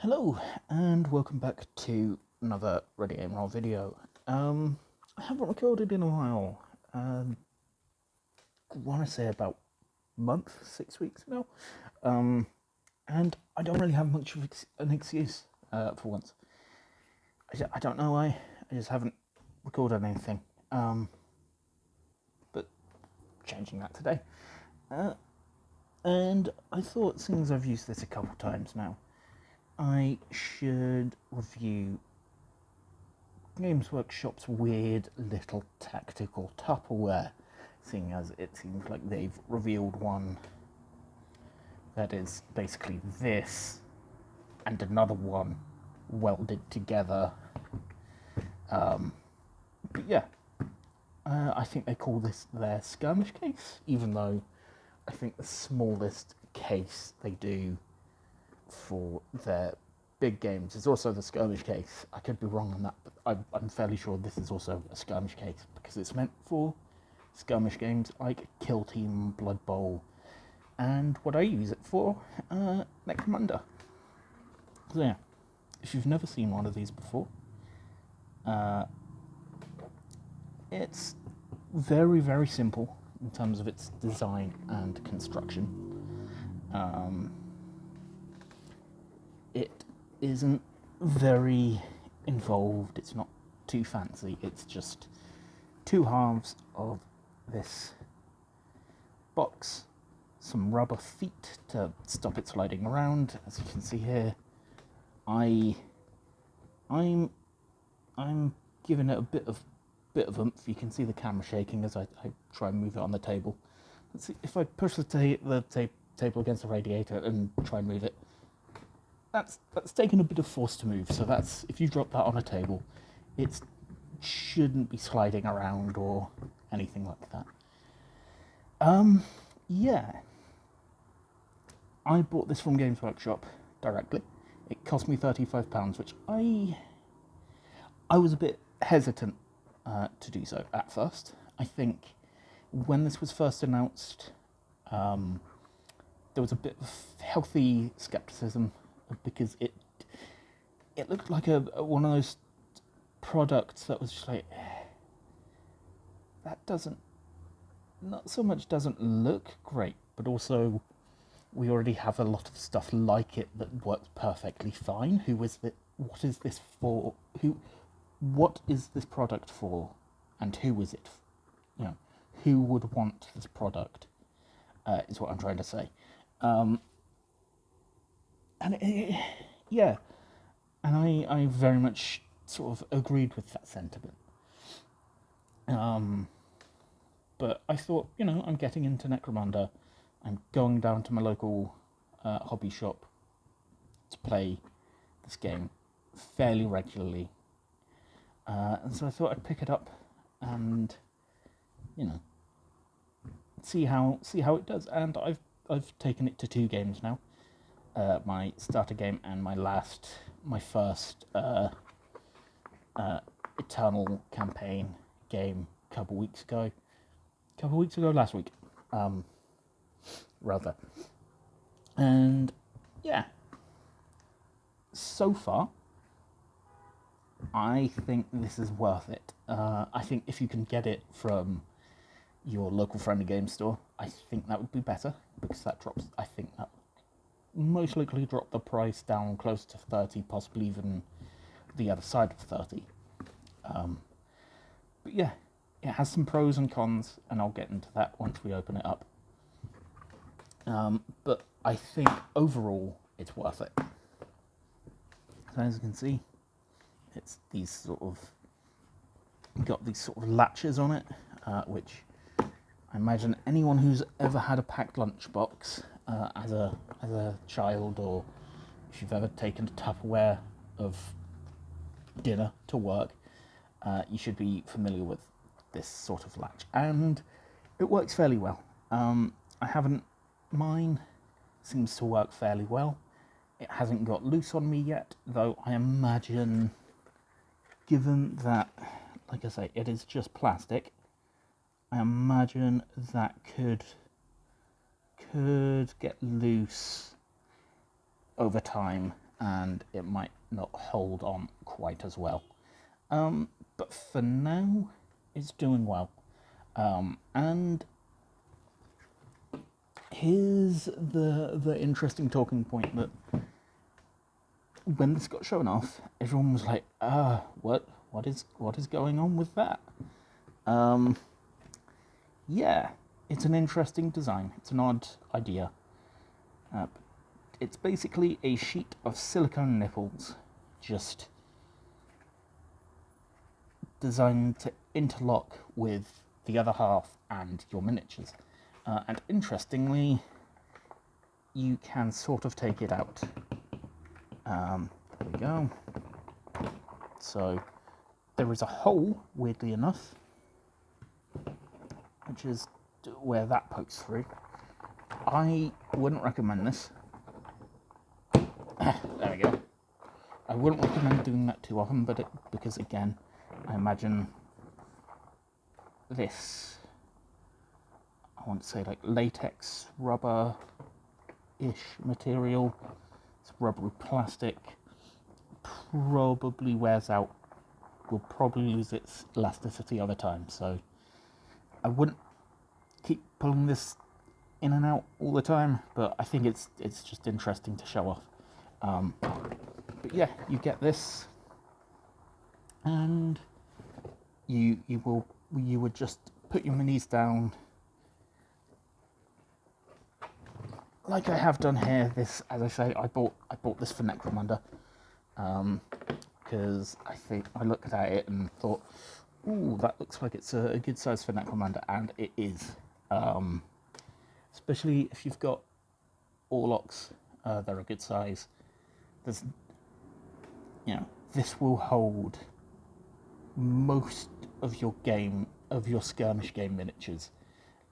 Hello, and welcome back to another Ready Game Roll video. I haven't recorded in a while. I want to say about a month, 6 weeks now. And I don't really have much of an excuse for once. I don't know why. I just haven't recorded anything. But changing that today. And I thought, since I've used this a couple times now, I should review Games Workshop's weird little tactical Tupperware, seeing as it seems like they've revealed one that is basically this and another one welded together. But yeah, I think they call this their Skirmish Case, even though I think the smallest case they do for their big games is also the Skirmish Case. I could be wrong on that, but I'm fairly sure this is also a Skirmish Case because it's meant for skirmish games like Kill Team, Blood Bowl, and what I use it for, Necromunda. So yeah, if you've never seen one of these before, it's very, very simple in terms of its design and construction. It isn't very involved, it's not too fancy, it's just two halves of this box, some rubber feet to stop it sliding around. As you can see here, I'm giving it a bit of oomph. You can see the camera shaking as I try and move it on the table. Let's see if I push the table against the radiator and try and move it. That's taken a bit of force to move, so that's, if you drop that on a table, it shouldn't be sliding around or anything like that. Yeah. I bought this from Games Workshop directly. It cost me £35, which I was a bit hesitant to do so at first. I think when this was first announced, there was a bit of healthy skepticism because it looked like one of those products that was just like, that doesn't look great, but also we already have a lot of stuff like it that works perfectly fine. What is this for? What is this product for, and who is it? Who would want this product? Is what I'm trying to say. And I very much sort of agreed with that sentiment. But I thought, I'm getting into Necromunda. I'm going down to my local hobby shop to play this game fairly regularly. And so I thought I'd pick it up and, see how it does. And I've taken it to 2 games now. My starter game and my first Eternal campaign game last week, rather. And yeah, so far, I think this is worth it. I think if you can get it from your local friendly game store, I think that would be better, because I think that most likely drop the price down close to 30, possibly even the other side of 30. But yeah, it has some pros and cons, and I'll get into that once we open it up. But I think overall it's worth it. So as you can see, it's got these sort of latches on it, which I imagine anyone who's ever had a packed lunchbox as a child, or if you've ever taken a Tupperware of dinner to work, you should be familiar with this sort of latch, and it works fairly well. Mine seems to work fairly well. It hasn't got loose on me yet, though I imagine, given that, like I say, it is just plastic, I imagine that could get loose over time and it might not hold on quite as well. But for now, it's doing well. And here's the interesting talking point that when this got shown off, everyone was like, what is going on with that? Yeah, it's an interesting design. It's an odd idea. It's basically a sheet of silicone nipples, just designed to interlock with the other half and your miniatures. And interestingly, you can sort of take it out. There we go. So there is a hole, weirdly enough, which is where that pokes through. I wouldn't recommend this. There we go. I wouldn't recommend doing that too often, because again, I imagine this, I want to say like latex, rubber-ish material. It's rubbery plastic. Probably wears out. Will probably lose its elasticity over time. So I wouldn't keep pulling this in and out all the time, but I think it's just interesting to show off. But yeah, you get this, and you would just put your minis down like I have done here. This, as I say, I bought this for Necromunda, because I think I looked at it and thought, ooh, that looks like it's a good size for Necromunda, and it is. Especially if you've got Orlocks, they're a good size. There's, this will hold most of your skirmish game miniatures.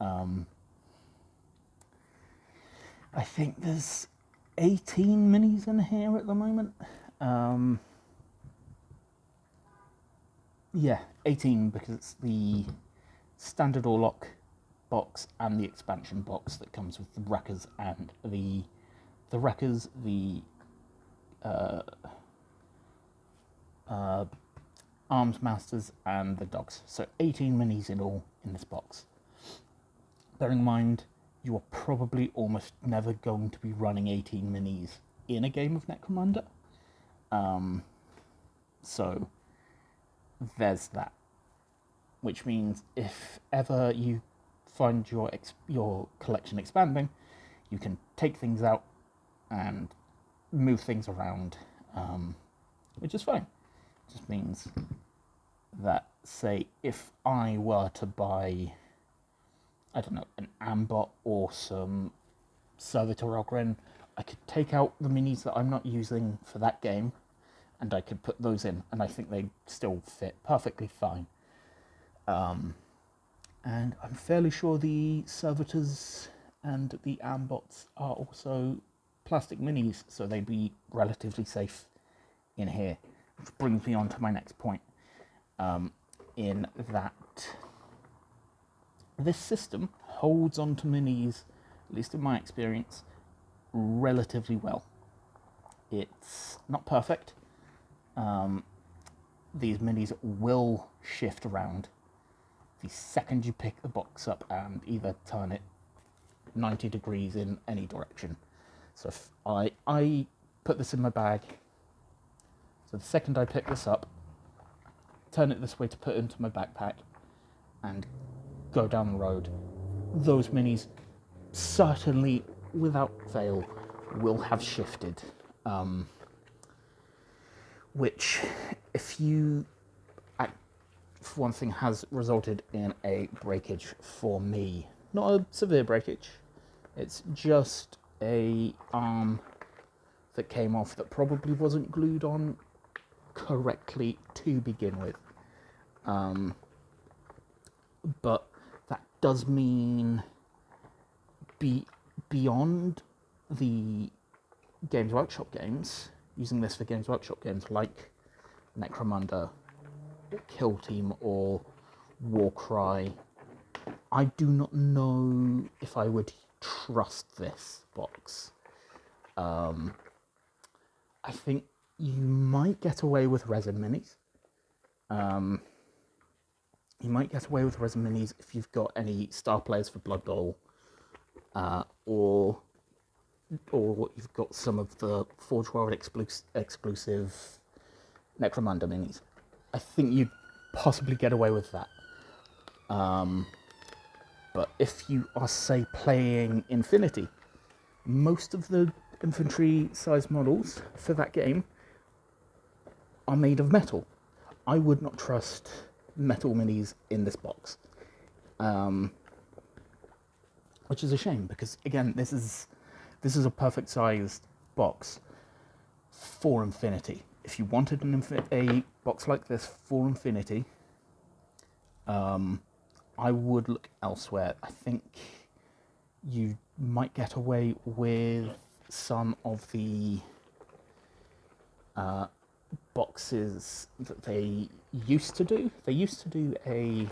I think there's 18 minis in here at the moment. Yeah, 18, because it's the standard Orlock box and the expansion box that comes with the Wreckers and the Wreckers, the Arms Masters and the Dogs. So 18 minis in all in this box. Bearing in mind, you are probably almost never going to be running 18 minis in a game of Necromunda. So there's that. Which means if ever you find your collection expanding, you can take things out and move things around, which is fine. It just means that, say, if I were to buy, I don't know, an Ambot or some Servitor Ogren, I could take out the minis that I'm not using for that game, and I could put those in, and I think they still fit perfectly fine. And I'm fairly sure the Servitors and the Ambots are also plastic minis, so they'd be relatively safe in here. Which brings me on to my next point, in that this system holds on to minis, at least in my experience, relatively well. It's not perfect. These minis will shift around the second you pick the box up and either turn it 90 degrees in any direction. So if I put this in my bag, so the second I pick this up, turn it this way to put it into my backpack and go down the road, those minis certainly, without fail, will have shifted. Which, for one thing, has resulted in a breakage for me. Not a severe breakage, it's just a arm that came off that probably wasn't glued on correctly to begin with. But that does mean beyond the Games Workshop games, using this for Games Workshop games like Necromunda, Kill Team or Warcry, I do not know if I would trust this box. I I think you might get away with resin minis. You might get away with resin minis if you've got any star players for Blood Bowl, or you've got some of the Forge World exclusive Necromunda minis. I think you'd possibly get away with that. But if you are, say, playing Infinity, most of the infantry-sized models for that game are made of metal. I would not trust metal minis in this box, which is a shame because, again, this is a perfect-sized box for Infinity. If you wanted a box like this for Infinity, I would look elsewhere. I think you might get away with some of the boxes that they used to do. They used to do a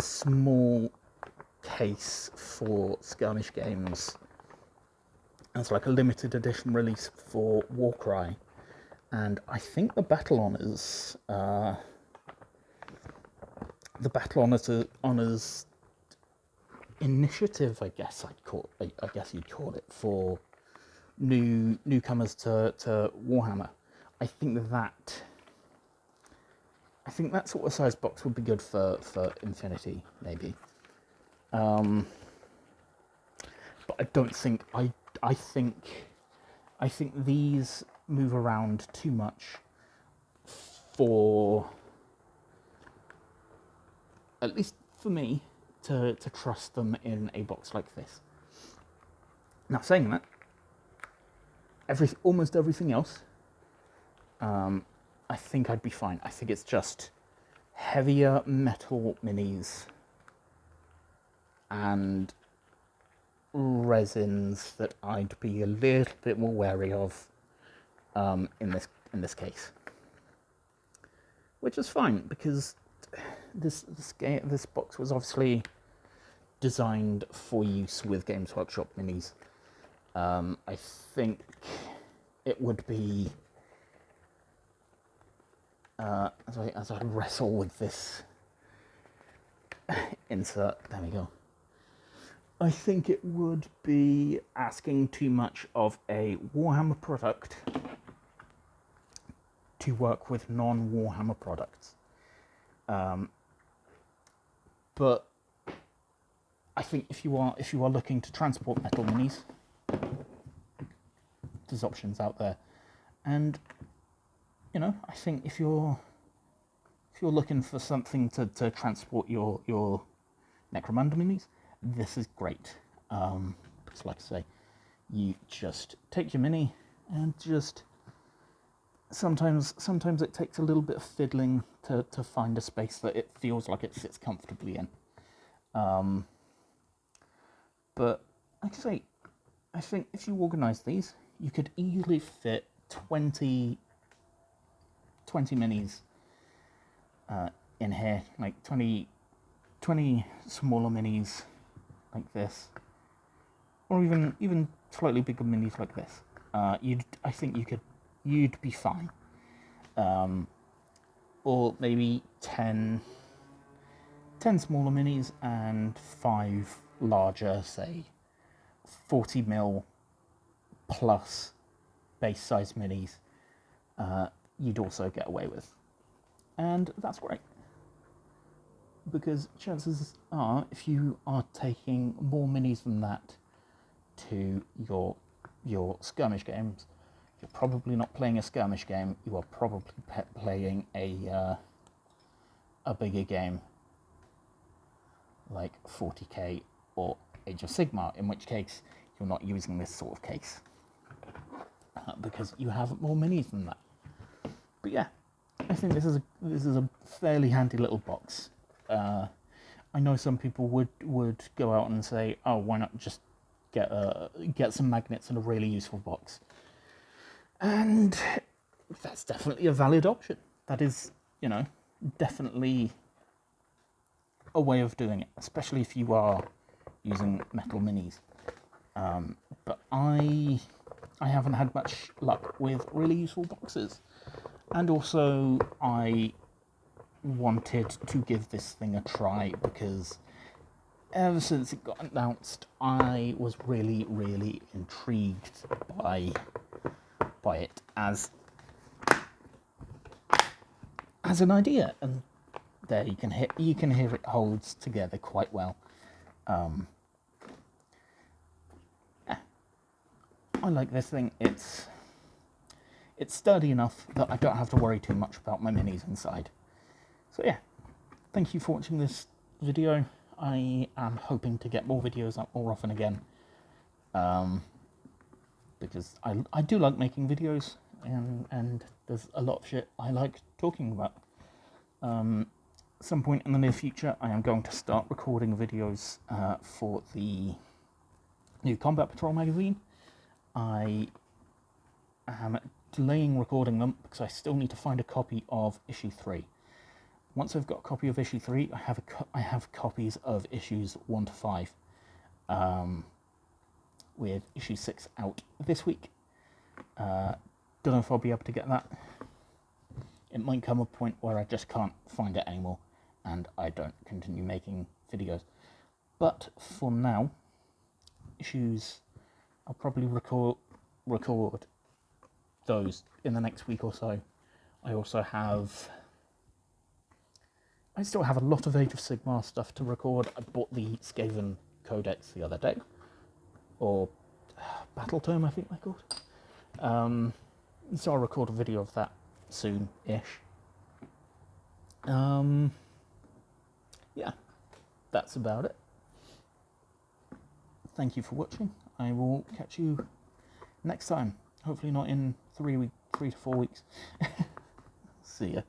small case for skirmish games as like a limited edition release for Warcry, and I think the Battle Honours initiative, I guess you'd call it, for newcomers to Warhammer. I think that sort of size box would be good for Infinity, maybe. But I don't think I think these move around too much for, at least for me, to trust them in a box like this. Now, saying that, almost everything else, I think I'd be fine. I think it's just heavier metal minis and resins that I'd be a little bit more wary of in this case, which is fine because this box was obviously designed for use with Games Workshop minis. I think it would be as I wrestle with this insert. There we go. I think it would be asking too much of a Warhammer product to work with non-Warhammer products. But I think if you are looking to transport metal minis, there's options out there. And I think if you're looking for something to transport your Necromunda minis, this is great. Because like I say, you just take your mini and just sometimes it takes a little bit of fiddling to find a space that it feels like it sits comfortably in. But like I say, I think if you organise these, you could easily fit 20 minis in here, like 20 smaller minis like this, or even slightly bigger minis like this. I think you'd be fine. Or maybe 10 smaller minis and 5 larger, say 40mm plus base size minis, you'd also get away with. And that's great. Because chances are, if you are taking more minis than that to your skirmish games, you're probably not playing a skirmish game, you are probably playing a bigger game like 40k or Age of Sigmar, in which case you're not using this sort of case because you have more minis than that. But yeah, I think this is a fairly handy little box. I know some people would go out and say, oh, why not just get some magnets in a really useful box? And that's definitely a valid option. That is, definitely a way of doing it, especially if you are using metal minis. But I I haven't had much luck with really useful boxes. And also, I wanted to give this thing a try because ever since it got announced, I was really, really intrigued by it as an idea, and there you can hear it holds together quite well. I like this thing. It's sturdy enough that I don't have to worry too much about my minis inside. So yeah, thank you for watching this video. I am hoping to get more videos up more often again, because I do like making videos, and there's a lot of shit I like talking about. Some point in the near future, I am going to start recording videos for the new Combat Patrol magazine. I am delaying recording them because I still need to find a copy of issue 3. Once I've got a copy of issue 3, I have copies of issues 1 to 5, with issue 6 out this week. Don't know if I'll be able to get that. It might come a point where I just can't find it anymore, and I don't continue making videos. But for now, I'll probably record those in the next week or so. I still have a lot of Age of Sigmar stuff to record. I bought the Skaven Codex the other day, or Battle Tome, I think they're called. So I'll record a video of that soon-ish. Yeah, that's about it. Thank you for watching. I will catch you next time. Hopefully not in 3 to 4 weeks. See ya.